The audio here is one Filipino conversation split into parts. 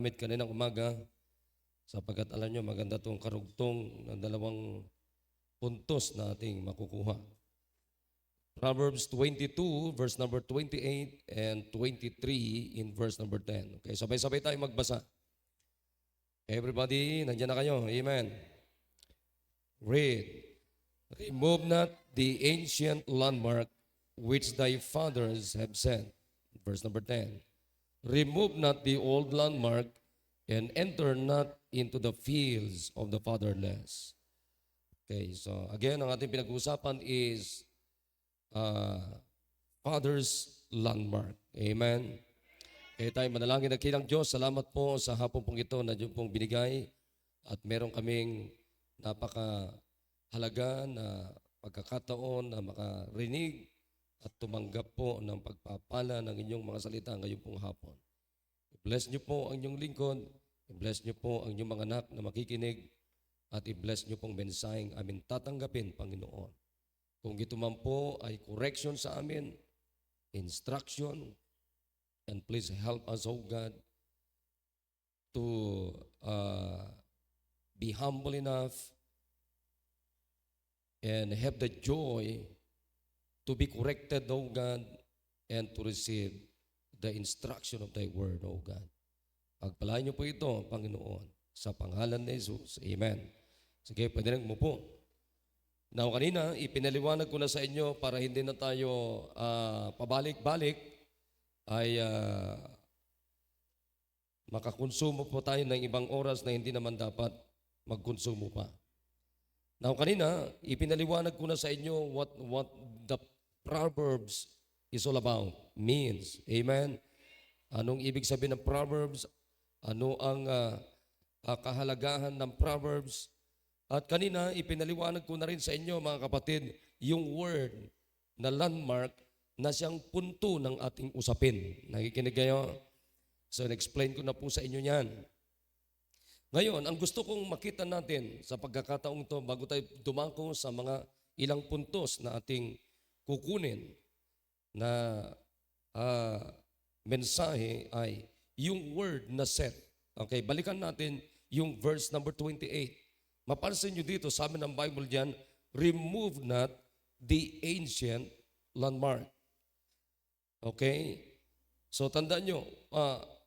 Gamit kaninang umaga sapagkat alam nyo maganda itong karugtong na dalawang puntos na ating makukuha. Proverbs 22 verse number 28 and 23 in verse number 10. Okay, sabay-sabay tayo magbasa. Everybody, nandiyan na kayo. Amen. Read. Remove not the ancient landmark which thy fathers have set. Verse number 10. Remove not the old landmark and enter not into the fields of the fatherless. Okay, so again, ang ating pinag-uusapan is Father's landmark. Amen. Kaya tayo manalangin na kilang Diyos. Salamat po sa hapon pong ito na Diyos pong binigay at meron kaming napakahalaga na pagkakataon na makarinig at tumanggap po ng pagpapala ng inyong mga salita ngayong pong hapon. I-bless niyo po ang inyong lingkod, i-bless niyo po ang inyong mga anak na makikinig, at i-bless niyo pong mensaheng amin tatanggapin, Panginoon. Kung ito man po ay correction sa amin, instruction, and please help us, O God, to be humble enough and have the joy to be corrected, O God, and to receive the instruction of Thy Word, O God. Pagpalain niyo po ito, Panginoon, sa pangalan ni Jesus. Amen. Sige, pwede nang umupo. Now, kanina, ipinaliwanag ko na sa inyo para hindi na tayo pabalik-balik, ay makakonsumo po tayo ng ibang oras na hindi naman dapat magkonsumo pa. Now, kanina, ipinaliwanag ko na sa inyo what the Proverbs is all about, means. Amen? Anong ibig sabihin ng Proverbs? Ano ang kahalagahan ng Proverbs? At kanina, ipinaliwanag ko na rin sa inyo, mga kapatid, yung word na landmark na siyang punto ng ating usapin. Nakikinig kayo? So, na-explain ko na po sa inyo yan. Ngayon, ang gusto kong makita natin sa pagkakataong ito, bago tayo dumako sa mga ilang puntos na ating kukunin na mensahe ay yung word na set. Okay, balikan natin yung verse number 28. Mapansin nyo dito, sabi ng Bible diyan, remove not the ancient landmark. Okay? So tandaan nyo,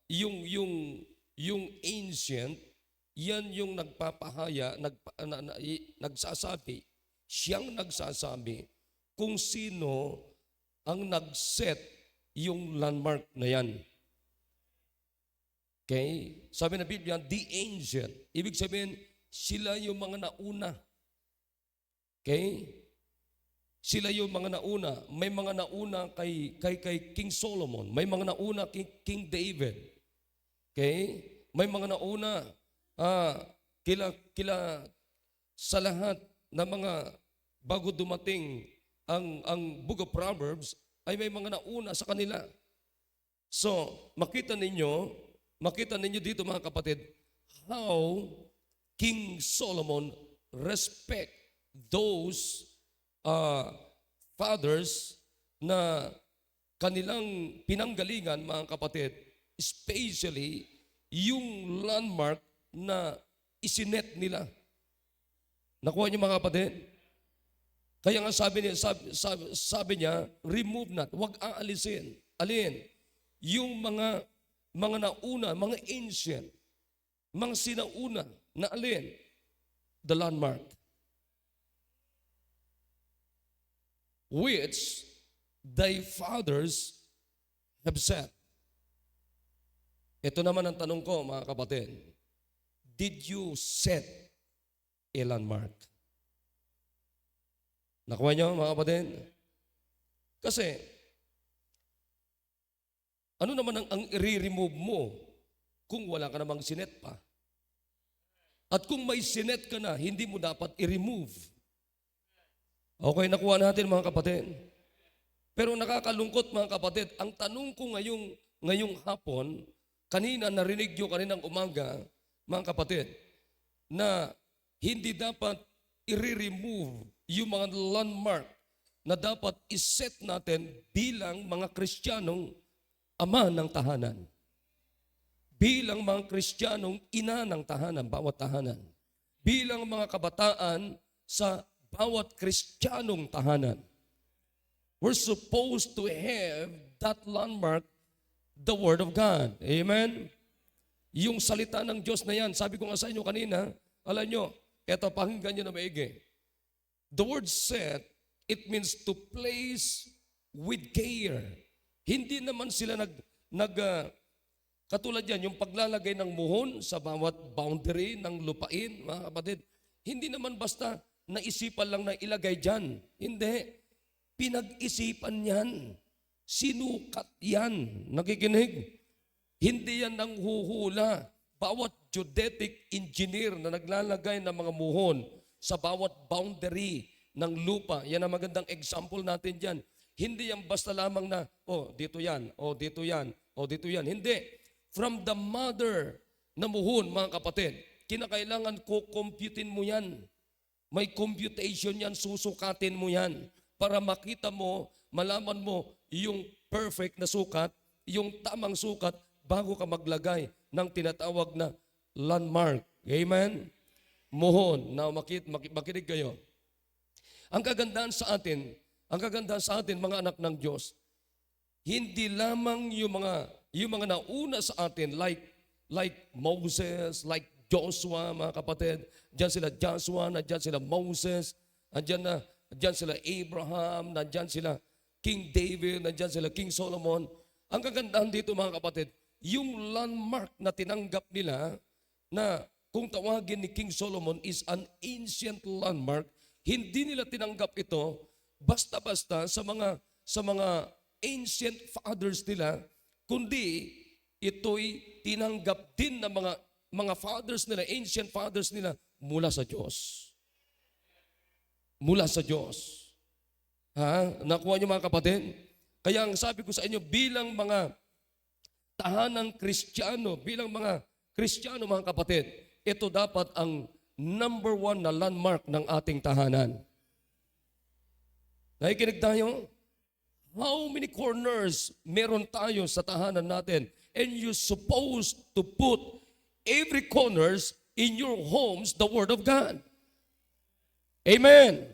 yung ancient, yan yung nagpapahaya, nagsasabi, siyang nagsasabi kung sino ang nag-set yung landmark na yan. Okay? Sabi na Biblia, the ancient. Ibig sabihin, sila yung mga nauna. Okay? Sila yung mga nauna. May mga nauna kay King Solomon. May mga nauna kay King David. Okay? May mga nauna kila sa lahat ng mga bago dumating ang Book of Proverbs ay may mga nauna sa kanila. So, makita ninyo dito mga kapatid, how King Solomon respect those fathers na kanilang pinanggalingan, mga kapatid, especially yung landmark na isinet nila. Nakuha niyo mga kapatid? Kaya nga sabi niya, remove not, huwag aalisin. Alin? Yung mga nauna, mga ancient, mga sinauna na alin? The landmark. Which thy fathers have set. Ito naman ang tanong ko, mga kapatid. Did you set a landmark? Nakuha niyo, mga kapatid? Kasi, ano naman ang i-remove mo kung wala ka namang sinet pa? At kung may sinet ka na, hindi mo dapat i-remove. Okay, nakuha natin, mga kapatid. Pero nakakalungkot, mga kapatid, ang tanong ko ngayong hapon, kanina narinig nyo kaninang umaga, mga kapatid, na hindi dapat i-remove yung mga landmark na dapat iset natin bilang mga Kristiyanong ama ng tahanan. bilang mga Kristiyanong ina ng tahanan, bawat tahanan. Bilang mga kabataan sa bawat Kristiyanong tahanan. We're supposed to have that landmark, the Word of God. Amen? Yung salita ng Diyos na yan, sabi ko nga sa inyo kanina, alam nyo, eto, pakinggan nyo na maigi. The word set, it means to place with care. Hindi naman sila katulad yan, yung paglalagay ng muhon sa bawat boundary ng lupain, mga kapatid. Hindi naman basta naisipan lang na ilagay dyan. Hindi. Pinag-isipan yan. Sinukat yan. Nakikinig? Hindi yan nang huhula. Bawat geodetic engineer na naglalagay ng mga muhon sa bawat boundary ng lupa, yan ang magandang example natin dyan. Hindi yan basta lamang na, dito yan, dito yan, dito yan. Hindi. From the mother na muhon, mga kapatid, kinakailangan computein mo yan. May computation yan, susukatin mo yan para makita mo, malaman mo yung perfect na sukat, yung tamang sukat bago ka maglagay ng tinatawag na landmark. Amen? Muhon. Now, makinig kayo. Ang kagandahan sa atin, mga anak ng Diyos, hindi lamang yung mga nauna sa atin, like Moses, like Joshua, mga kapatid. Diyan sila Joshua, nandiyan sila Moses, nandiyan sila Abraham, nandiyan sila King David, nandiyan sila King Solomon. Ang kagandahan dito, mga kapatid, yung landmark na tinanggap nila na kung tawagin ni King Solomon is an ancient landmark, hindi nila tinanggap ito basta-basta sa mga ancient fathers nila, kundi ito'y tinanggap din ng mga fathers nila, ancient fathers nila mula sa Diyos. Mula sa Diyos. Nakuha niyo, mga kapatid? Kaya ang sabi ko sa inyo, bilang mga tahanang Kristiyano, bilang mga Kristiyano, mga kapatid, ito dapat ang number 1 na landmark ng ating tahanan. Nakikinig tayo? How many corners meron tayo sa tahanan natin? And you're supposed to put every corners in your homes the Word of God. Amen.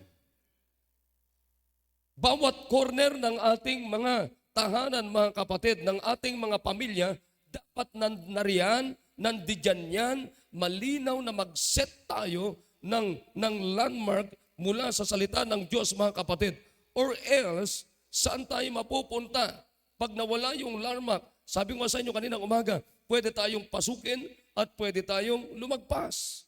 Bawat corner ng ating mga tahanan, mga kapatid, ng ating mga pamilya, dapat nandiyan yan, malinaw na mag-set tayo ng landmark mula sa salita ng Diyos, mga kapatid. Or else, saan tayo mapupunta? Pag nawala yung landmark, sabi ko sa inyo kaninang umaga, pwede tayong pasukin at pwede tayong lumagpas.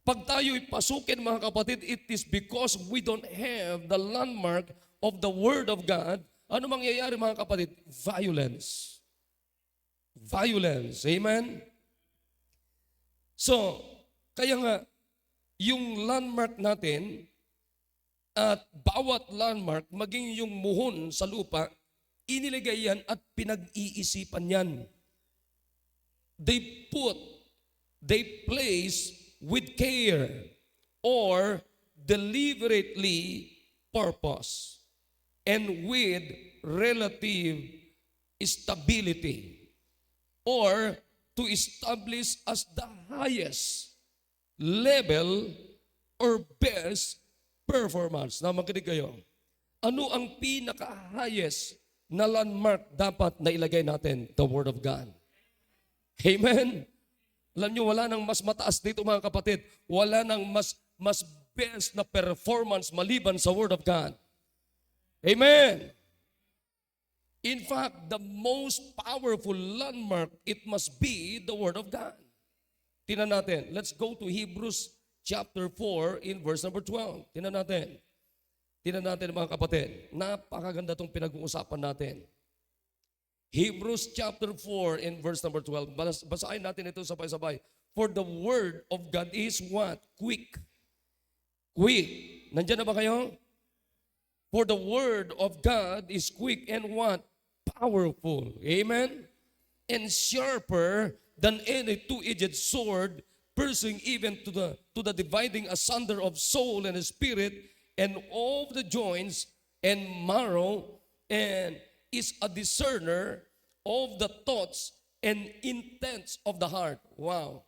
Pag tayo'y pasukin, mga kapatid, it is because we don't have the landmark of the Word of God. Ano mangyayari, mga kapatid? Violence. Violence. Amen? So, kaya nga, yung landmark natin, at bawat landmark, maging yung muhon sa lupa, inilagay yan at pinag-iisipan yan. They place with care or deliberately purpose and with relative stability or to establish as the highest level or best performance. Na makinig kayo. Ano ang pinaka-highest na landmark dapat na ilagay natin? The Word of God. Amen? Alam nyo, wala nang mas mataas dito, mga kapatid. Wala nang mas best na performance maliban sa Word of God. Amen? In fact, the most powerful landmark, it must be the Word of God. Tingnan natin. Let's go to Hebrews chapter 4 in verse number 12. Tingnan natin. Tingnan natin, mga kapatid. Napakaganda itong pinag-uusapan natin. Hebrews chapter 4 in verse number 12. Basahin natin ito sabay-sabay. For the word of God is what? Quick. Quick. Nandiyan na ba kayo? For the word of God is quick and what? Powerful. Amen? And sharper than any two-edged sword, piercing even to the dividing asunder of soul and spirit and all the joints and marrow, and is a discerner of the thoughts and intents of the heart. Wow.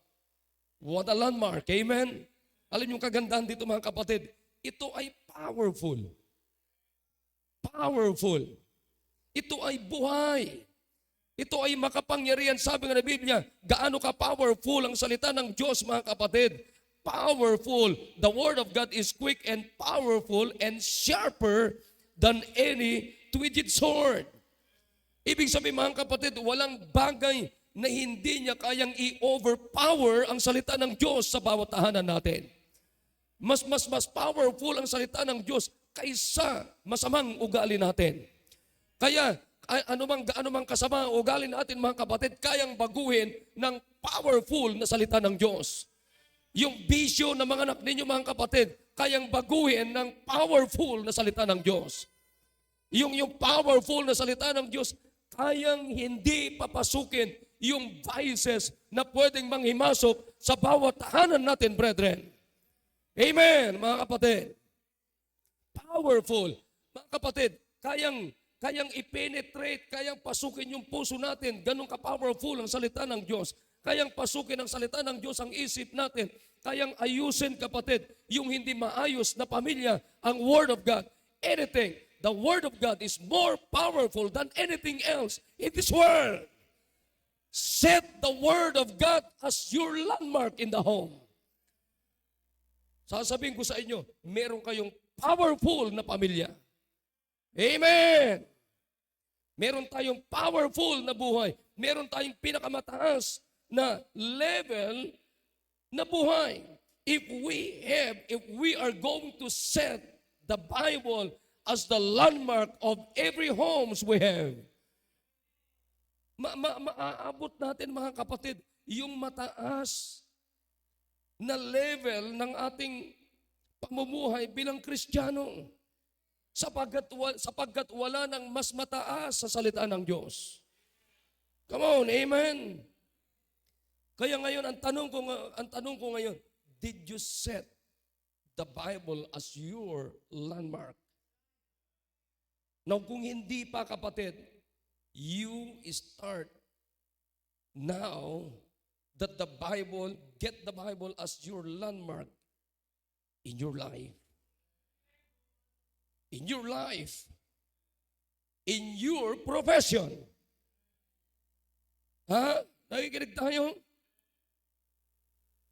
What a landmark. Amen? Alam yung kagandahan dito mga kapatid, ito ay powerful. Powerful. Ito ay buhay. Ito ay makapangyarihan. Sabi nga ng Biblia, gaano ka powerful ang salita ng Diyos mga kapatid. Powerful. The Word of God is quick and powerful and sharper than any two-edged sword. Ibig sabihin mga kapatid, walang bagay na hindi niya kayang i-overpower ang salita ng Diyos sa bawat tahanan natin. Mas powerful ang salita ng Diyos kaysa masamang ugali natin. Kaya, anumang kasama ang ugali natin mga kapatid, kayang baguhin ng powerful na salita ng Diyos. Yung bisyo ng mga anak ninyo mga kapatid, kayang baguhin ng powerful na salita ng Diyos. Yung powerful na salita ng Diyos, kayang hindi papasukin yung vices na pwedeng manghimasok sa bawat tahanan natin, brethren. Amen, mga kapatid. Powerful. Mga kapatid, kayang i-penetrate, kayang pasukin yung puso natin. Ganun ka-powerful ang salita ng Diyos. Kayang pasukin ang salita ng Diyos ang isip natin. Kayang ayusin, kapatid, yung hindi maayos na pamilya, ang Word of God. Anything. The Word of God is more powerful than anything else in this world. Set the Word of God as your landmark in the home. Sasabihin ko sa inyo, meron kayong powerful na pamilya. Amen! Meron tayong powerful na buhay. Meron tayong pinakamataas na level na buhay. If we are going to set the Bible as the landmark of every homes we have, maaabot natin mga kapatid yung mataas na level ng ating pamumuhay bilang Kristiyano sapagkat wala nang mas mataas sa salita ng Diyos. Come on, amen. Kaya ngayon ang tanong ko ngayon, did you set the Bible as your landmark? Now kung hindi pa kapatid, you start now that get the Bible as your landmark in your life. In your life. In your profession. Ha? Nakikinig tayo?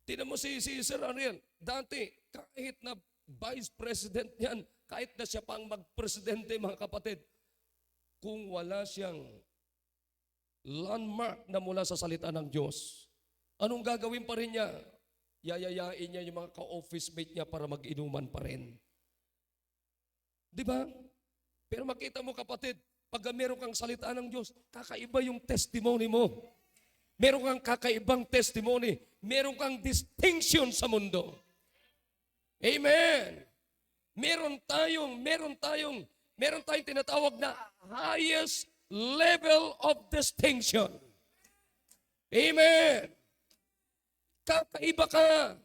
Tingnan mo si Sir Ariel. Dati, kahit na vice president yan, kahit na siya pang magpresidente, mga kapatid, kung wala siyang landmark na mula sa salita ng Diyos, anong gagawin pa rin niya? Yayayain niya yung mga ka-office mate niya para mag-inuman pa rin. Di ba? Pero makita mo kapatid, pag meron kang salita ng Diyos, kakaiba yung testimony mo. Meron kang kakaibang testimony. Meron kang distinction sa mundo. Amen. Meron tayong tinatawag na highest level of distinction. Amen. Kakaiba ka.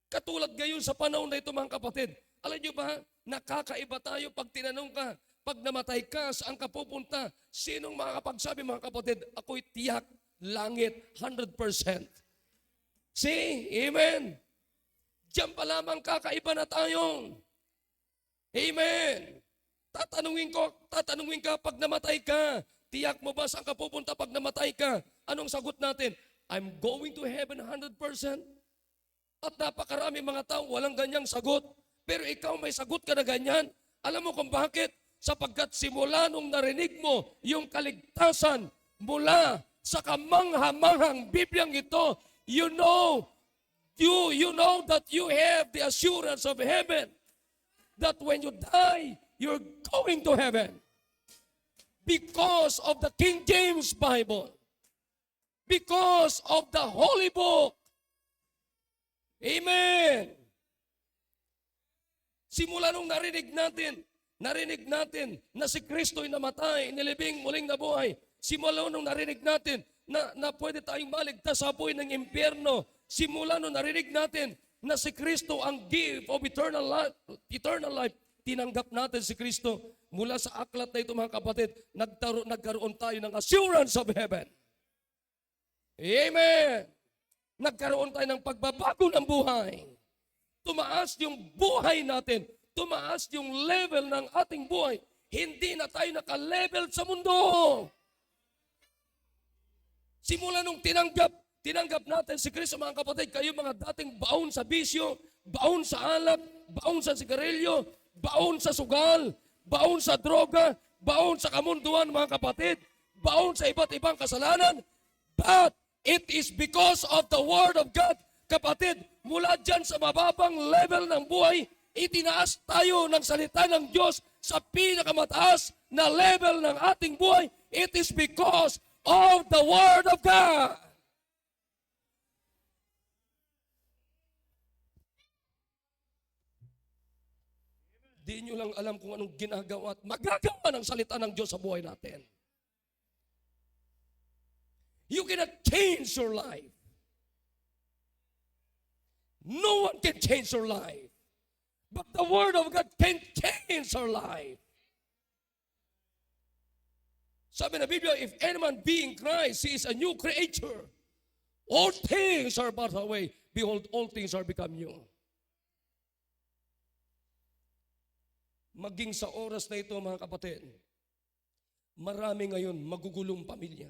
Katulad ngayon sa panahon na ito mga kapatid. Alam niyo ba, nakakaiba tayo pag tinanong ka, pag namatay ka, saan ka pupunta? Sinong makakapagsabi mga kapatid? Ako'y tiyak, langit, 100%. See? Amen. Diyan pa lamang kakaiba na tayo. Amen. Tatanungin ka pag namatay ka. Tiyak mo ba saan ka pupunta pag namatay ka? Anong sagot natin? I'm going to heaven 100%. At napakarami mga tao walang ganyang sagot. Pero ikaw may sagot ka na ganyan. Alam mo kung bakit? Sapagkat simula nung narinig mo yung kaligtasan mula sa kamangha-manghang Bibliang ito, you know that you have the assurance of heaven. That when you die, you're going to heaven. Because of the King James Bible. Because of the Holy Book. Amen. Simula nung narinig natin na si Kristo'y namatay, nilibing muling nabuhay. Simula nung narinig natin na pwede tayong maligtas sa apoy ng impyerno. Simula nung narinig natin na si Kristo ang gift of eternal life. Tinanggap natin si Kristo mula sa aklat na ito mga kapatid, nagkaroon tayo ng assurance of heaven. Amen! Nagkaroon tayo ng pagbabago ng buhay. Tumaas yung buhay natin. Tumaas yung level ng ating buhay. Hindi na tayo naka-level sa mundo. Simula nung tinanggap natin si Kristo, mga kapatid, kayo mga dating baon sa bisyo, baon sa alak, baon sa sigarilyo, baon sa sugal, baon sa droga, baon sa kamunduan, mga kapatid, baon sa iba't ibang kasalanan. But it is because of the Word of God, kapatid, mula dyan sa mababang level ng buhay, itinaas tayo ng salita ng Diyos sa pinakamataas na level ng ating buhay. It is because of the Word of God. Di nyo lang alam kung anong ginagawa at magagawa ng salita ng Diyos sa buhay natin. You cannot change your life. No one can change your life. But the Word of God can change our life. Sabi na Biblia, if any man be in Christ, he is a new creature. All things are passed away. Behold, all things are become new. Maging sa oras na ito, mga kapatid, marami ngayon magugulong pamilya.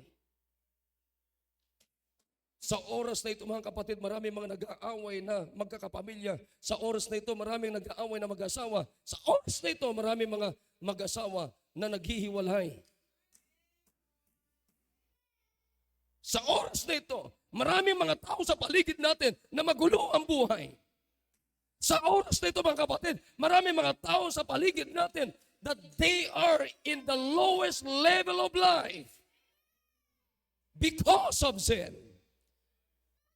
Sa oras na ito, mga kapatid, marami mga nag-aaway na magkakapamilya. Sa oras na ito, maraming nag-aaway na mag-asawa. Sa oras na ito, marami mga mag-asawa na naghihiwalay. Sa oras na ito, maraming mga tao sa paligid natin na magulo ang buhay. Sa oras na ito, mga kapatid, maraming mga tao sa paligid natin that they are in the lowest level of life because of sin.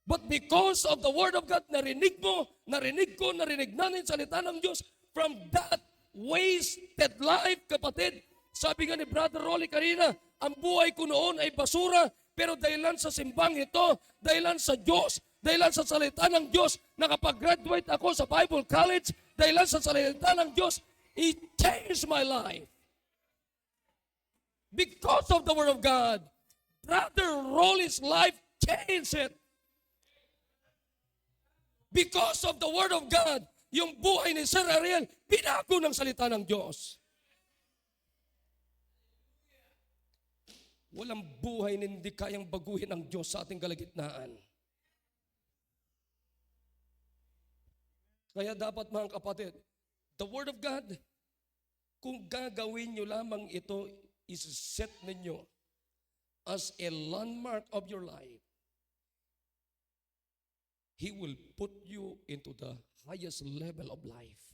But because of the Word of God, narinig mo, narinig ko, narinig natin salita ng Diyos from that wasted life, kapatid. Sabi nga ni Brother Rolly kanina, ang buhay ko noon ay basura, pero dahilan sa simbang ito, dahilan sa Diyos, dahilan sa salita ng Diyos, nakapag-graduate ako sa Bible College, dahilan sa salita ng Diyos, it changed my life. Because of the Word of God, Brother Rolly's life changed it. Because of the Word of God, yung buhay ni Sir Ariel, binago ng salita ng Diyos. Walang buhay na hindi kayang baguhin ng Diyos sa ating kalagitnaan. Kaya dapat, mga kapatid, the Word of God, kung gagawin nyo lamang ito, is-set ninyo as a landmark of your life. He will put you into the highest level of life.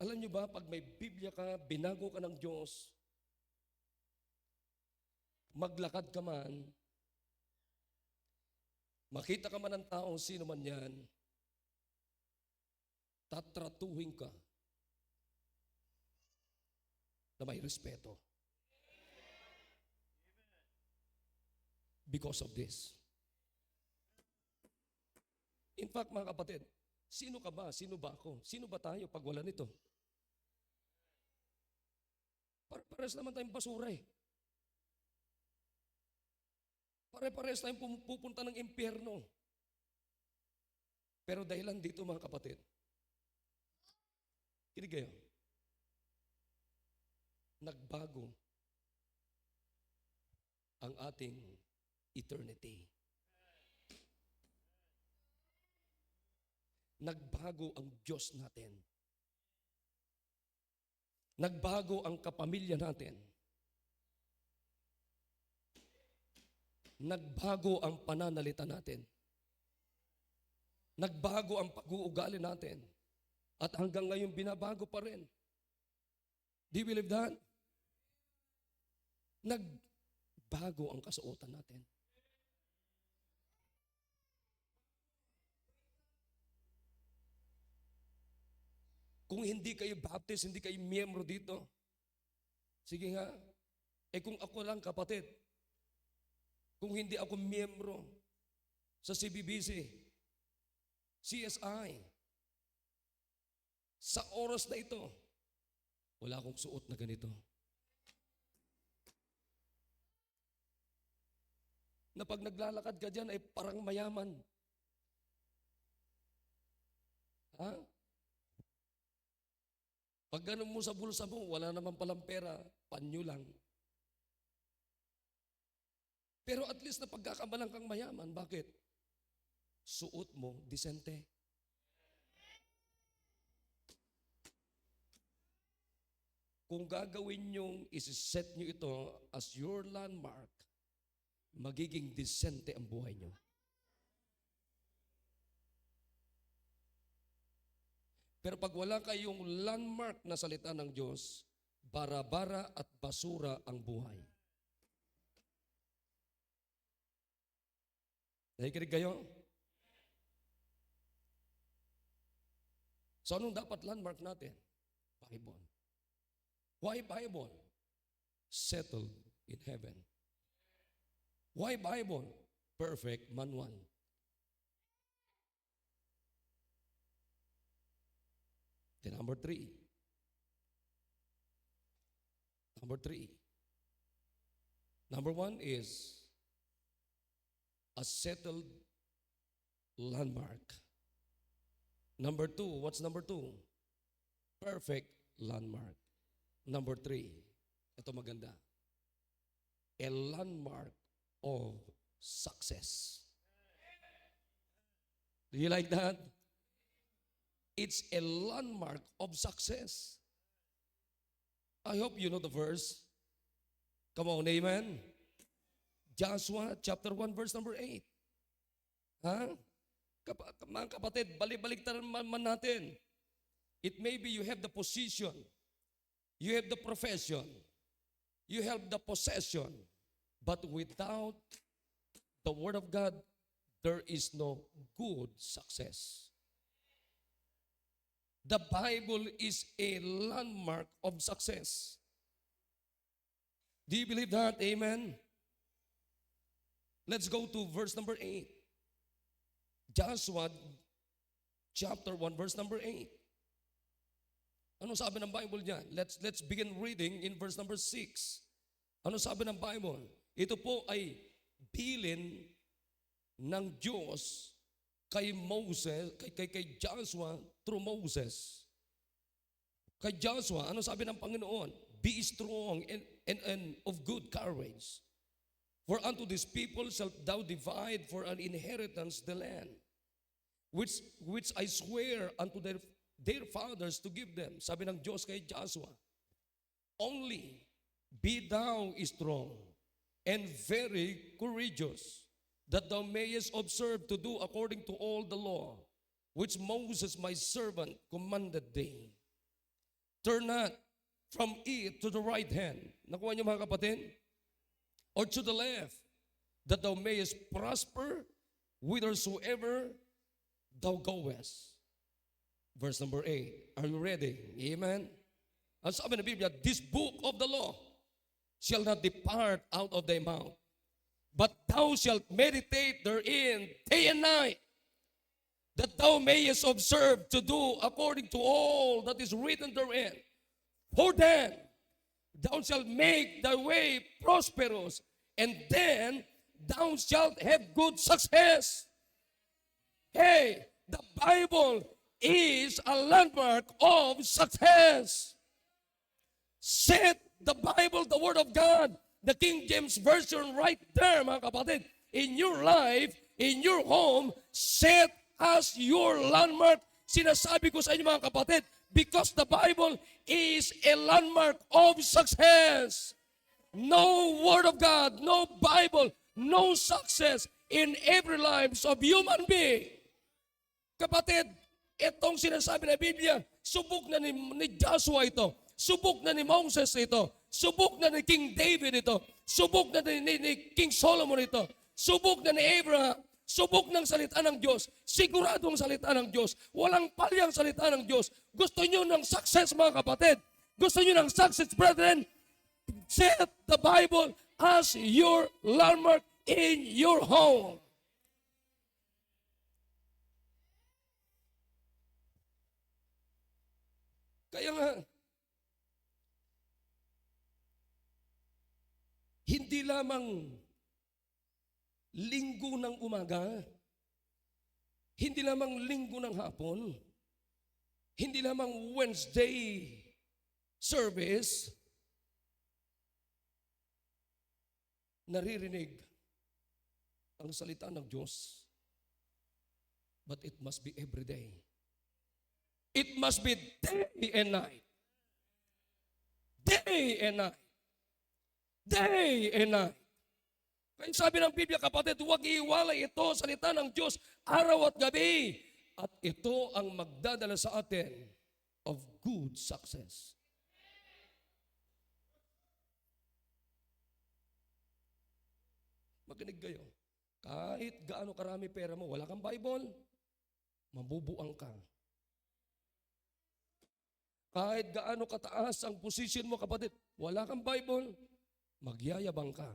Alam nyo ba, pag may Biblia ka, binago ka ng Diyos, maglakad ka man, makita ka man ng tao, sino man yan, tatratuhin ka na may respeto. Because of this. In fact, mga kapatid, sino ka ba? Sino ba ako? Sino ba tayo pag wala nito? Pares naman tayong basura eh. Pare-pares tayong pupunta ng impyerno. Pero dahilan dito, mga kapatid, kinig kayo, nagbago ang ating eternity. Nagbago ang Diyos natin. Nagbago ang kapamilya natin. Nagbago ang pananalita natin. Nagbago ang pag-uugali natin. At hanggang ngayon binabago pa rin. Do you believe that? Nagbago ang kasuotan natin. Kung hindi kayo baptist, hindi kayo miyembro dito, sige nga, kung ako lang kapatid, kung hindi ako miyembro sa CBBC, CSI, sa oras na ito, Wala akong suot na ganito. Na pag naglalakad ka dyan ay parang mayaman. Ha? Pag ganun mo sa bulsa mo, wala naman palang pera, panyo lang. Pero at least na pagkakamalang kang mayaman. Bakit? Suot mo, disente. Kung gagawin nyong isi-set nyo ito as your landmark, magiging disente ang buhay nyo. Pero pag wala kayong landmark na salita ng Diyos, bara-bara at basura ang buhay. Nakikinig kayo? So anong dapat landmark natin? Bible. Why Bible? Settled in heaven. Why Bible? Perfect manual. Then number three. Number one is a settled landmark. Number two, what's number two? Perfect landmark. Number three, ito maganda. A landmark of success. Do you like that? It's a landmark of success. I hope you know the verse. Come on, amen. Joshua chapter 1 verse number 8. Ha? Mga kapatid, balik-baliktaran man natin. It may be you have the position, you have the profession, you have the possession, but without the Word of God, there is no good success. The Bible is a landmark of success. Do you believe that? Amen? Let's go to verse number 8. Joshua chapter 1 verse number 8. Ano sabi ng Bible diyan? Let's begin reading in verse number 6. Ano sabi ng Bible? Ito po ay bilin ng Diyos kay Moses, kay Joshua through Moses. Kay Joshua, ano sabi ng Panginoon? Be strong and of good courage. For unto this people shalt thou divide for an inheritance the land, which I swear unto their fathers to give them. Sabi ng Diyos kay Joshua, only be thou strong and very courageous, that thou mayest observe to do according to all the law, which Moses my servant commanded thee. Turn not from it to the right hand. Nakuha niyo mga kapatid? Or to the left, that thou mayest prosper whithersoever thou goest. Verse number 8. Are you ready? Amen? Ang sabi ng Biblia, this book of the law shall not depart out of thy mouth, but thou shalt meditate therein day and night, that thou mayest observe to do according to all that is written therein. For then thou shalt make thy way prosperous, and then thou shalt have good success. Hey, the Bible is a landmark of success. Set the Bible, the Word of God, the King James Version right there, mga kapatid. In your life, in your home, set as your landmark. Sinasabi ko sa inyo mga kapatid, because the Bible is a landmark of success. No Word of God, no Bible, no success in every lives of human being. Kapatid, itong sinasabi ng Biblia, subok na ni Joshua ito, subok na ni Moses ito, subok na ni King David ito, subok na ni King Solomon ito, subok na ni Abraham, subok ng salita ng Diyos, siguradong salita ng Diyos, walang palyang salita ng Diyos. Gusto nyo ng success mga kapatid? Gusto nyo ng success, brethren? Set the Bible as your landmark in your home. Kaya nga, Hindi lamang linggo ng umaga, hindi lamang linggo ng hapon, hindi lamang Wednesday service, naririnig ang salita ng Diyos. But it must be every day. It must be day and night. Day and night. Day and night. Kaya sabi ng Biblia, kapatid, huwag iiwalay ito, salita ng Diyos, araw at gabi. At ito ang magdadala sa atin of good success. Makinig kayo. Kahit gaano karami pera mo, wala kang Bible, mabubuang ka. Kahit gaano kataas ang position mo, kapatid, wala kang Bible, magyayabang ka.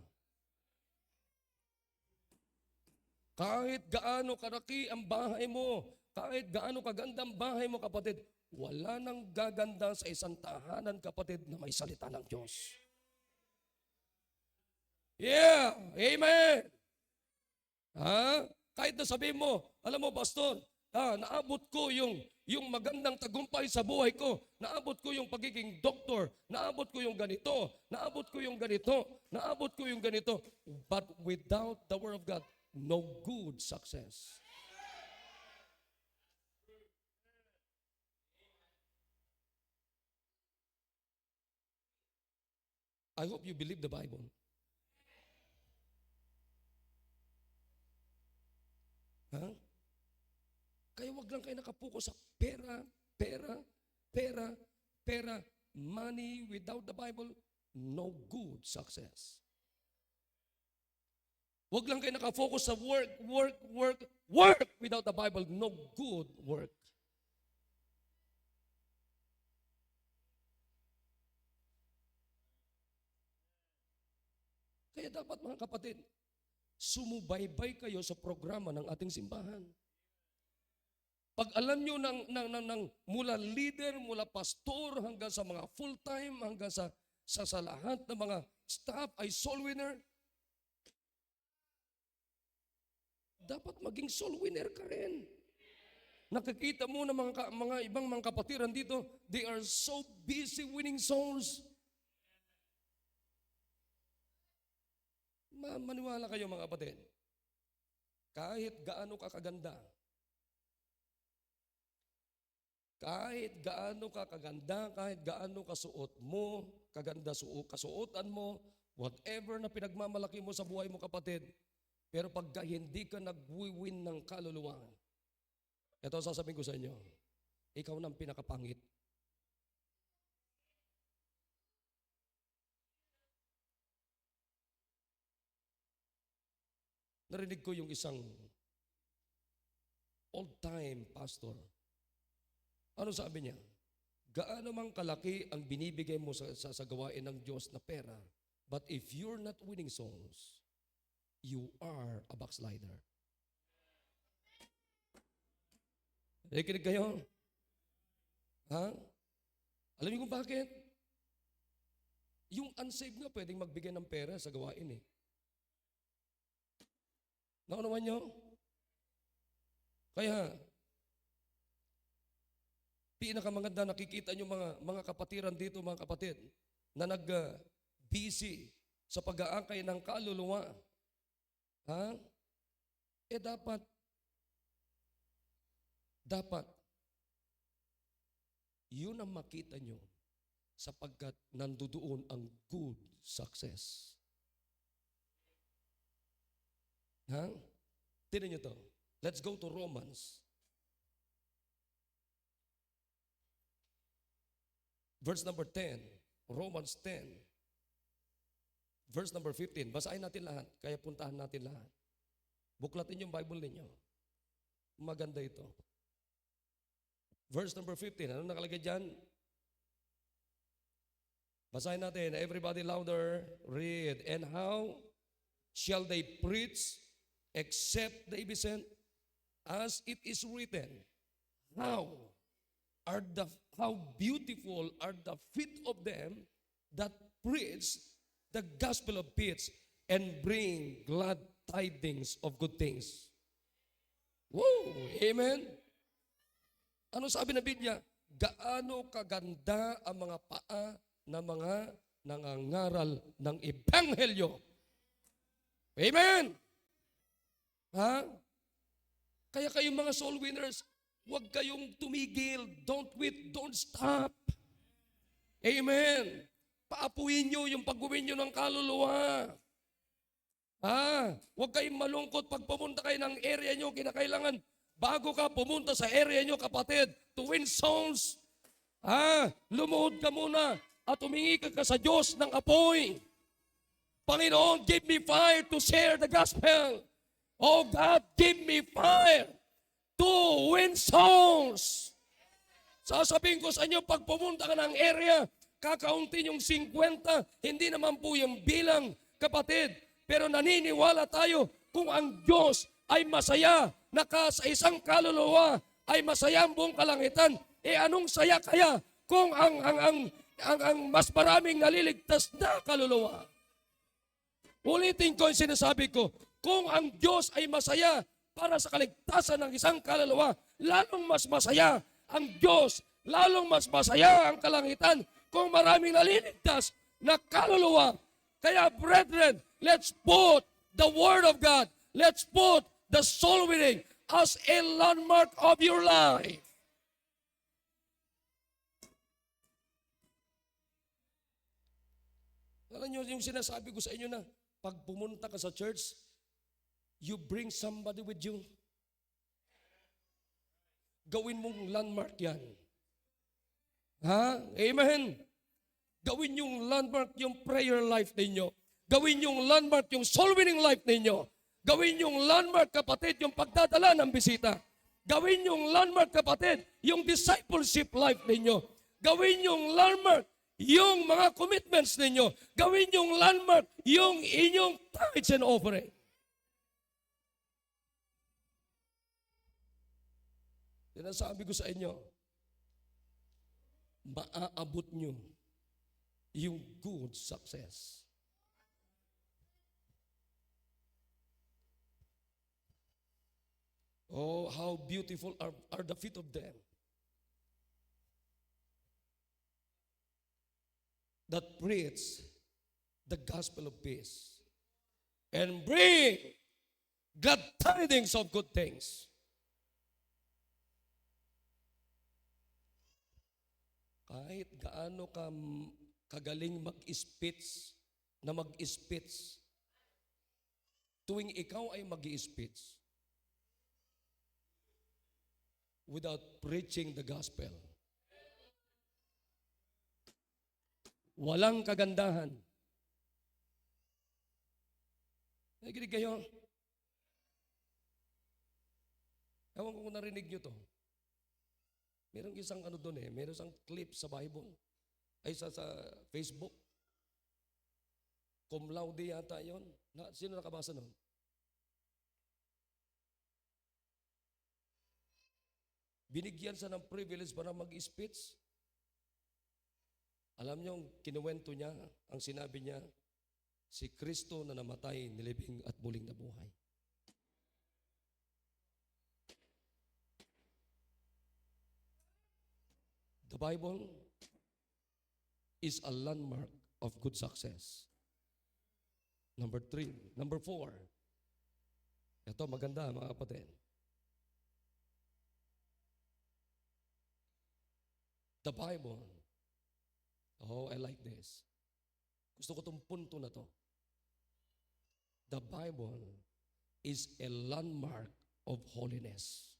Kahit gaano karaki ang bahay mo, kahit gaano kaganda ang bahay mo, kapatid, wala nang gaganda sa isang tahanan, kapatid, na may salita ng Diyos. Yeah! Amen! Ha? Kahit na sabihin mo, alam mo, pastor, naabot ko yung magandang tagumpay sa buhay ko, naabot ko yung pagiging doktor, naabot ko yung ganito, naabot ko yung ganito, naabot ko yung ganito. But without the Word of God, no good success. I hope you believe the Bible. Ha? Kaya wag lang kayo nakapokus sa pera, pera, pera, pera. Money without the Bible, no good success. Wag lang kayo nakafocus sa work, work, work, work without the Bible, no good work. Kaya dapat mga kapatid, sumubaybay kayo sa programa ng ating simbahan. Pag alam nyo ng mula leader, mula pastor, hanggang sa mga full-time, hanggang sa lahat ng mga staff ay soul winner, dapat maging soul winner ka rin. Nakikita mo na mga ibang mga kapatiran dito, they are so busy winning souls. Maniwala kayo mga kapatid, kahit gaano ka kaganda, kahit gaano ka kaganda, kahit gaano kasuot mo, kaganda kasuotan mo, whatever na pinagmamalaki mo sa buhay mo kapatid, pero pagka hindi ka nag-win ng kaluluwa, ito sasabihin ko sa inyo, ikaw nang pinakapangit. Narinig ko yung isang old-time pastor. Ano sabi niya? Gaano mang kalaki ang binibigay mo sa gawain ng Diyos na pera, but if you're not winning souls, you are a backslider. Nakikinig kayo? Ha? Alam niyo kung bakit? Yung unsaved nga pwedeng magbigay ng pera sa gawain eh. Naunawan niyo? Kaya, pinakamaganda nakikita niyo mga kapatiran dito, mga kapatid, na nag-busy sa pag-aakay ng kaluluwa. Ha? Dapat, yun ang makita niyo sapagkat nandoon ang good success. Ha? Tignan niyo to. Let's go to Romans. Verse number 10. Romans 10. Verse number 15. Basahin natin lahat. Kaya puntahan natin lahat. Buklatin yung Bible ninyo. Maganda ito. Verse number 15. Ano nakalagay dyan? Basahin natin. Everybody louder. Read. And how shall they preach except they be sent? As it is written, how beautiful are the feet of them that preach the gospel of peace and bring glad tidings of good things. Woo! Amen? Ano sabi ng Biblia? Gaano kaganda ang mga paa ng mga nangangaral ng Ebanghelyo. Amen? Ha? Kaya kayong mga soul winners, huwag kayong tumigil. Don't quit, don't stop. Amen? Paapuin nyo yung pag-uwin nyo ng kaluluwa. Huwag kayong malungkot pag pumunta kayo ng area nyo, kinakailangan bago ka pumunta sa area nyo, kapatid, to win souls, lumuhod ka muna at humingi ka sa Diyos ng apoy. Panginoon, give me fire to share the gospel. Oh God, give me fire to win souls. Sasabihin ko sa inyo, pag pumunta ka ng area, kakaunti yung 50, hindi naman po yung bilang, kapatid. Pero naniniwala tayo kung ang Diyos ay masaya, sa isang kaluluwa ay masaya ang buong kalangitan. Anong saya kaya kung ang mas maraming naliligtas na kaluluwa? Ulitin ko yung sinasabi ko, kung ang Diyos ay masaya para sa kaligtasan ng isang kaluluwa, lalong mas masaya ang Diyos, lalong mas masaya ang kalangitan kung maraming naliligtas na kaluluwa. Kaya brethren, let's put the Word of God, let's put the soul winning as a landmark of your life. Alam niyo yung sinasabi ko sa inyo na pag pumunta ka sa church, you bring somebody with you. Gawin mong landmark yan. Amen? Gawin yung landmark yung prayer life ninyo. Gawin yung landmark yung soul winning life ninyo. Gawin yung landmark, kapatid, yung pagdadala ng bisita. Gawin yung landmark, kapatid, yung discipleship life ninyo. Gawin yung landmark, yung mga commitments ninyo. Gawin yung landmark, yung inyong tithes and offering. Sinasabi ko sa inyo, maaabot nyo yung good success. Oh, how beautiful are the feet of them that preach the gospel of peace and bring glad tidings of good things. Kahit gaano ka kagaling mag-speech, tuwing ikaw ay mag-speech, without preaching the gospel, walang kagandahan. Nakikinig kayo? Ewan ko kung narinig nyo to. Merong isang doon merong isang clip sa Bible, ay sa Facebook. Cum laude yata yun. Sino nakabasa nun? Binigyan siya ng privilege para mag-speech. Alam niyo, kinuwento niya, ang sinabi niya, si Kristo na namatay, nilibing at muling nabuhay. The Bible is a landmark of good success. Number 3. Number 4. Ito maganda mga kapatid. The Bible. Oh, I like this. Gusto ko itong punto na to. The Bible is a landmark of holiness.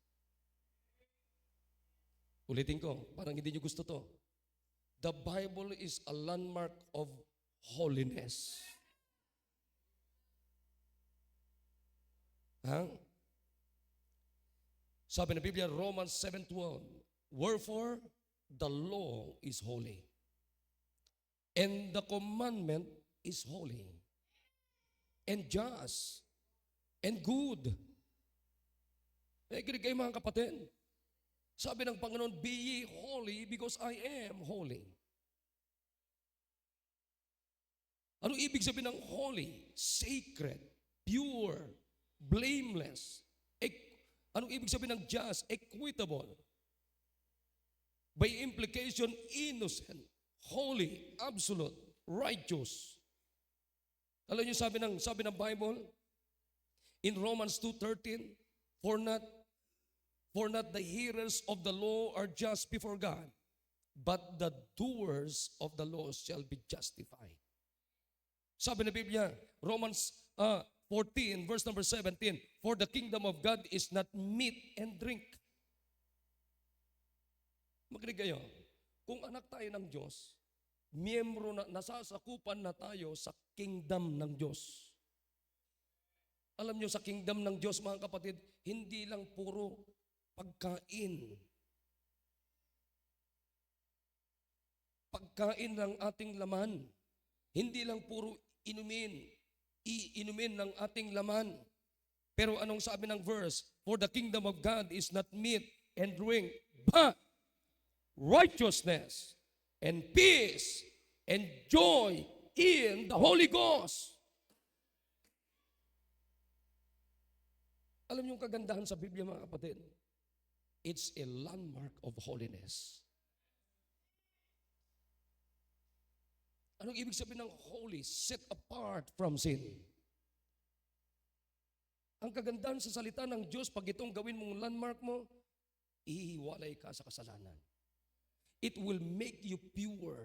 Ulitin ko, parang hindi nyo gusto to. The Bible is a landmark of holiness. Sabi ng Biblia, Romans 7:12, wherefore the law is holy, and the commandment is holy, and just, and good. Kinig kayo mga kapatid. Sabi ng Panginoon, be ye holy because I am holy. Ano ibig sabihin ng holy, sacred, pure, blameless? Anong ibig sabihin ng just, equitable? By implication, innocent, holy, absolute, righteous. Alam niyo sabi ng Bible in Romans 2:13, for not the hearers of the law are just before God, but the doers of the law shall be justified. Sabi ng Biblia, Romans 14, verse number 17, for the kingdom of God is not meat and drink. Makinig kayo, kung anak tayo ng Diyos, miyembro na, nasasakupan na tayo sa kingdom ng Diyos. Alam nyo, sa kingdom ng Diyos, mga kapatid, hindi lang puro pagkain. Pagkain ng ating laman. Hindi lang puro iinumin ng ating laman. Pero anong sabi ng verse? For the kingdom of God is not meat and drink, but righteousness and peace and joy in the Holy Ghost. Alam niyo yung kagandahan sa Biblia, mga kapatid? It's a landmark of holiness. Anong ibig sabihin ng holy? Set apart from sin. Ang kagandahan sa salita ng Diyos, pag itong gawin mong landmark mo, ihiwalay ka sa kasalanan. It will make you pure.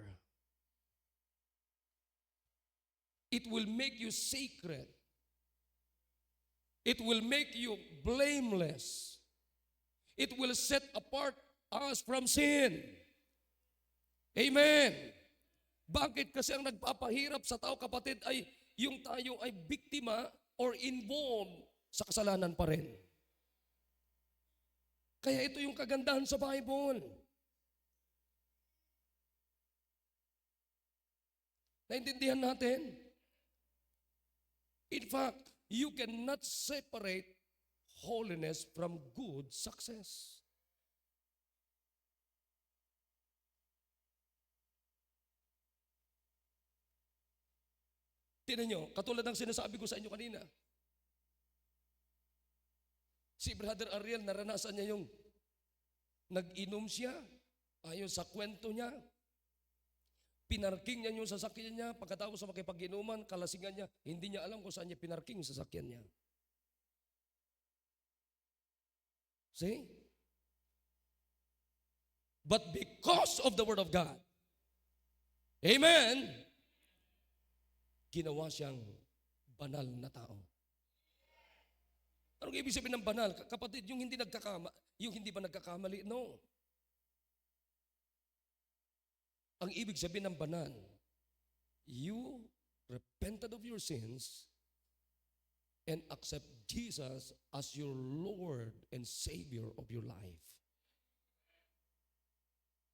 It will make you sacred. It will make you blameless. It will set apart us from sin. Amen. Bakit? Kasi ang nagpapahirap sa tao, kapatid, ay yung tayo ay biktima or involved sa kasalanan pa rin. Kaya ito yung kagandahan sa Bible. Naintindihan natin? In fact, you cannot separate holiness from good success. Tingnan nyo, katulad ng sinasabi ko sa inyo kanina. Si Brother Ariel, naranasan niya yung nag-inom siya, ayon sa kwento niya. Pinarking niya yung sasakyan niya, pagkatapos sa makipag-inuman, kalasingan niya, hindi niya alam kung saan niya pinarking yung sasakyan niya. See? But because of the Word of God, amen, ginawa siyang banal na tao. Anong ibig sabihin ng banal? Kapatid, yung hindi ba nagkakamali? No. Ang ibig sabihin ng banal, you repented of your sins and accept Jesus as your Lord and Savior of your life.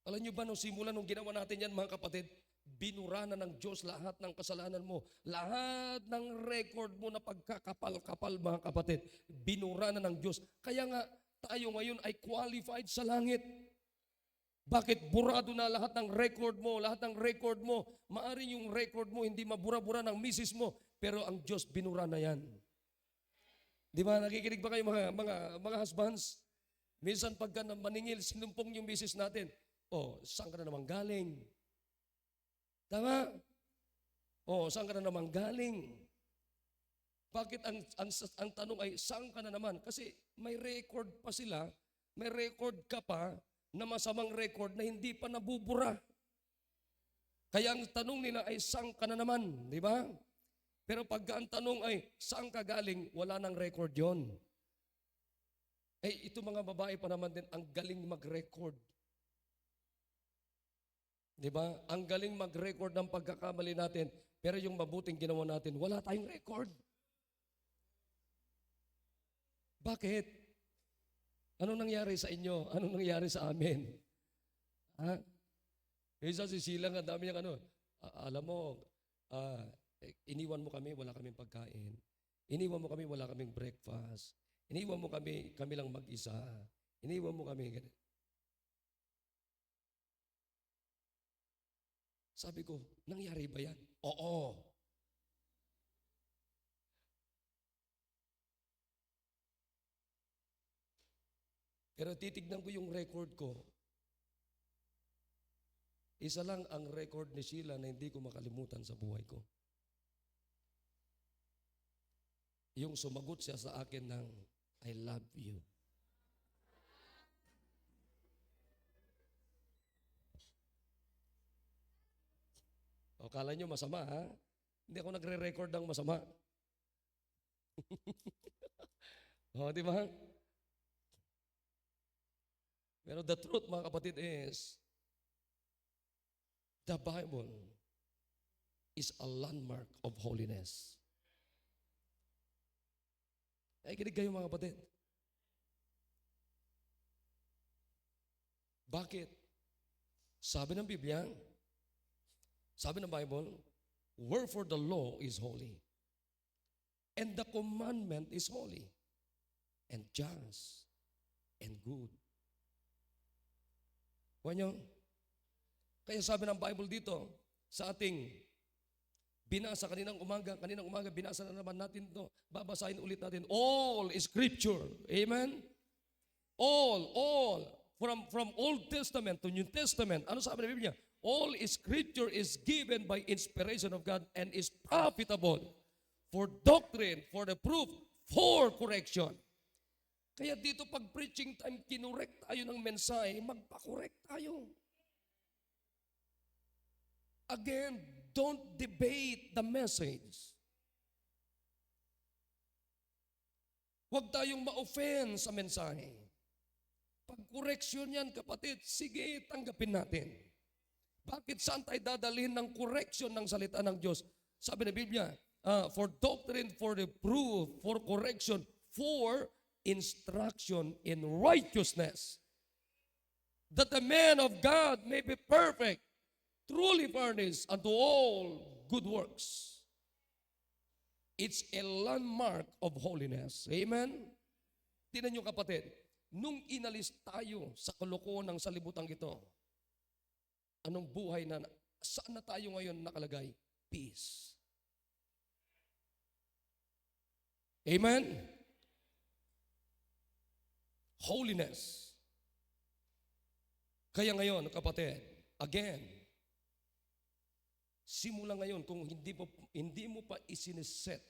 Alam niyo ba, nung simula nung ginawa natin yan, mga kapatid, binura na ng Diyos lahat ng kasalanan mo. Lahat ng record mo na pagkakapal-kapal, mga kapatid, binura na ng Diyos. Kaya nga, tayo ngayon ay qualified sa langit. Bakit? Burado na lahat ng record mo. Lahat ng record mo. Maaring yung record mo hindi mabura-bura ng misis mo. Pero ang Diyos binura na yan. Di ba? Nakikinig ba kayo mga husbands? Minsan pagka maningil, sinumpong yung misis natin. Oh, saan ka na naman galing? Tama? Oh, saan ka na naman galing? Bakit ang tanong ay, saan ka na naman? Kasi may record pa sila. May record ka pa na masamang record na hindi pa nabubura. Kaya ang tanong nila ay, saan ka na naman? Di ba? Pero pag ang tanong ay, saan ka galing? Wala nang record yon. Ito mga babae pa naman din, ang galing mag-record. Di ba? Ang galing mag-record ng pagkakamali natin, pero yung mabuting ginawa natin, wala tayong record. Bakit? Anong nangyari sa inyo? Anong nangyari sa amin? Ha? Isa si Silang, ang dami niyang alam mo, iniwan mo kami, wala kaming pagkain. Iniwan mo kami, wala kaming breakfast. Iniwan mo kami lang mag-isa. Iniwan mo kami. Sabi ko, nangyari ba yan? Oo. Pero titignan ko yung record ko. Isa lang ang record ni Sheila na hindi ko makalimutan sa buhay ko. Yung sumagot siya sa akin ng, I love you. O, kala nyo masama, ha? Hindi ako nagre-record ng masama. O, di ba? Pero the truth, mga kapatid, is the Bible is a landmark of holiness. Ay, kinig kayo mga kapatid. Bakit? Sabi ng Biblia, sabi ng Bible, wherefore the law is holy, and the commandment is holy, and just, and good. Kuha nyo? Kaya sabi ng Bible dito, sa ating binasa kaninang umaga binasa na naman natin ito. Babasahin ulit natin. All is scripture. Amen? All. From Old Testament to New Testament. Ano sabi ng Biblia? All scripture is given by inspiration of God and is profitable for doctrine, for the proof, for correction. Kaya dito pag preaching time, kinurek tayo ng mensahe, magpakorek tayo. Again, don't debate the message. Huwag tayong ma-offend sa mensahe. Pag correction yan, kapatid, sige, tanggapin natin. Bakit saan tayo dadalhin ng correction ng salita ng Diyos? Sabi ng Biblia, for doctrine, for the proof, for correction, for instruction in righteousness, that the man of God may be perfect, truly furnished unto all good works. It's a landmark of holiness. Amen? Tingnan niyo kapatid, nung inalis tayo sa kalokohan ng salibutang ito, anong buhay na, saan na tayo ngayon nakalagay? Peace. Amen? Holiness. Kaya ngayon, kapatid, again, simula ngayon, kung hindi mo pa isiniset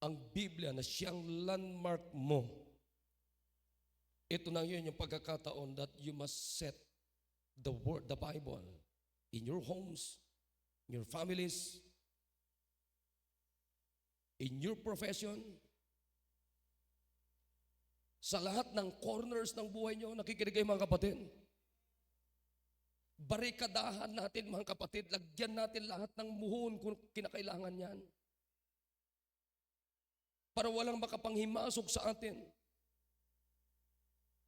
ang Biblia na siyang landmark mo, ito na yun yung pagkakataon that you must set the word, the Bible, in your homes, in your families, in your profession, sa lahat ng corners ng buhay nyo. Nakikinig kayo mga kapatid. Barikadahan natin mga kapatid, lagyan natin lahat ng muhon kung kinakailangan yan. Para walang makapanghimasok sa atin.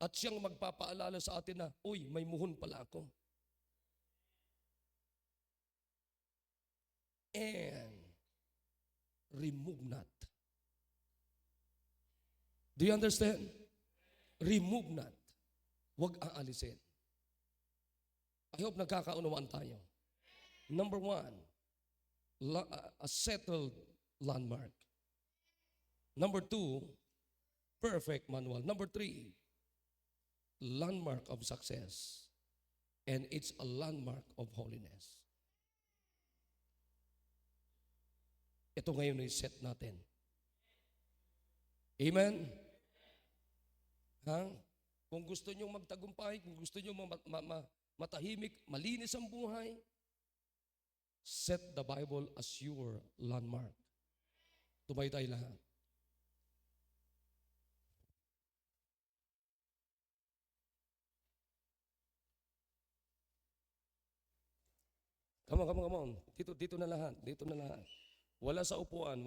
At siyang magpapaalala sa atin na, uy, may muhon pala ako. And remove not. Do you understand? Remove not. Huwag aalisin. I hope nagkakaunawaan tayo. Number one, a settled landmark. Number two, perfect manual. Number three, landmark of success. And it's a landmark of holiness. Ito ngayon ay set natin. Amen? Ha? Kung gusto nyo magtagumpay, kung gusto nyo matahimik, malinis ang buhay, set the Bible as your landmark. Tumayo tayo lahat. Come on. Dito na lahat. Dito na lahat. Wala sa upuan.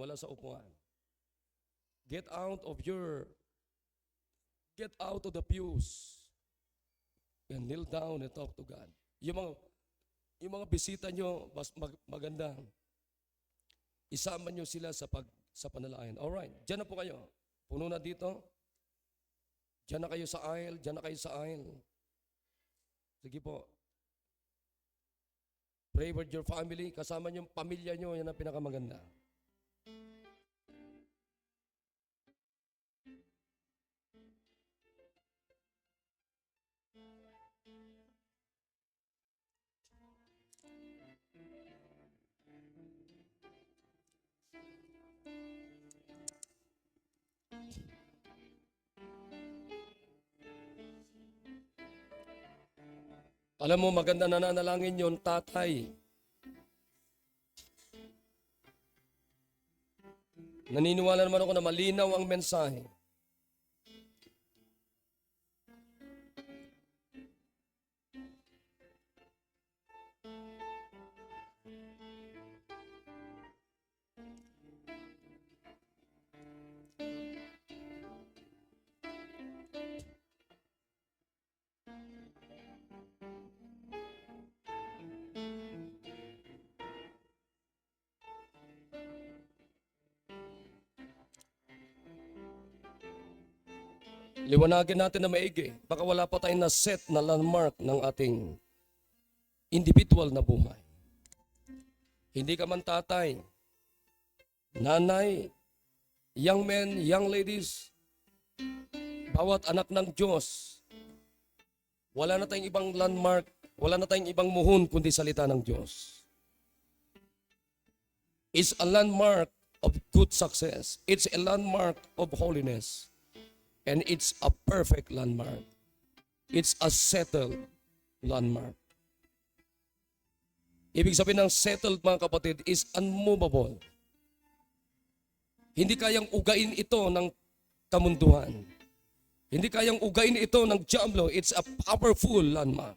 Get out of the pews and kneel down and talk to God. Yung mga bisita nyo, maganda. Isama nyo sila sa panalangin. Alright, dyan na po kayo. Puno na dito. Dyan na kayo sa aisle. Sige po. Pray with your family. Kasama nyo yung pamilya nyo. Yan ang pinakamaganda. Alam mo, maganda na nanalangin yon, tatay. Naniniwala naman ako na malinaw ang mensahe. Liwanagin natin na maigi. Baka wala pa tayong na-set na landmark ng ating individual na buhay. Hindi ka man tatay, nanay, young men, young ladies, bawat anak ng Diyos, wala na tayong ibang landmark, wala na tayong ibang muhon kundi salita ng Diyos. It's a landmark of good success. It's a landmark of holiness. And it's a perfect landmark. It's a settled landmark. Ibig sabihin ng settled, mga kapatid, is unmovable. Hindi kayang ugain ito ng kamunduhan. Hindi kayang ugain ito ng Diablo. It's a powerful landmark.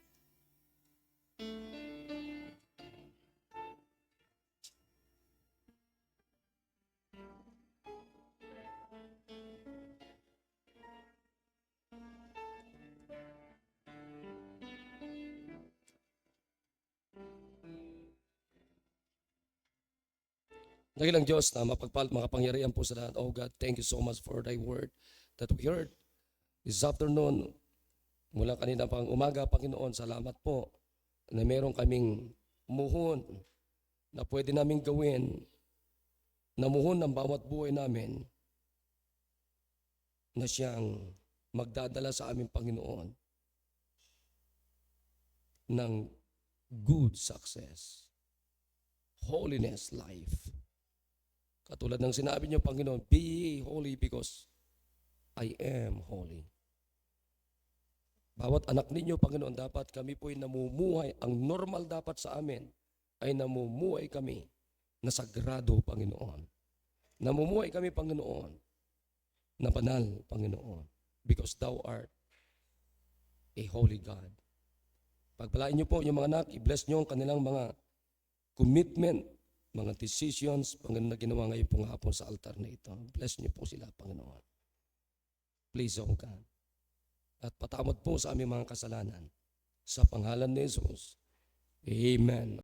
Dakilang Diyos na makapangyarihan po sa lahat. Oh God, thank you so much for thy word that we heard this afternoon. Mula kanina pang umaga, Panginoon, salamat po na meron kaming muhon na pwede naming gawin, na muhon ng bawat buhay namin na siyang magdadala sa aming Panginoon ng good success, holiness life. Katulad ng sinabi niyo, Panginoon, be ye holy because I am holy. Bawat anak ninyo, Panginoon, dapat kami po'y namumuhay. Ang normal dapat sa amin ay namumuhay kami na sagrado, Panginoon. Namumuhay kami, Panginoon, na banal, Panginoon, because Thou art a holy God. Pagpalain niyo po yung mga anak, i-bless niyo ang kanilang mga commitment, mga decisions, Panginoon, na ginawa ngayon pong hapon sa altar na ito. Bless niyo po sila, Panginoon. Please, oh God. At patamot po sa aming mga kasalanan. Sa pangalan ni Jesus. Amen.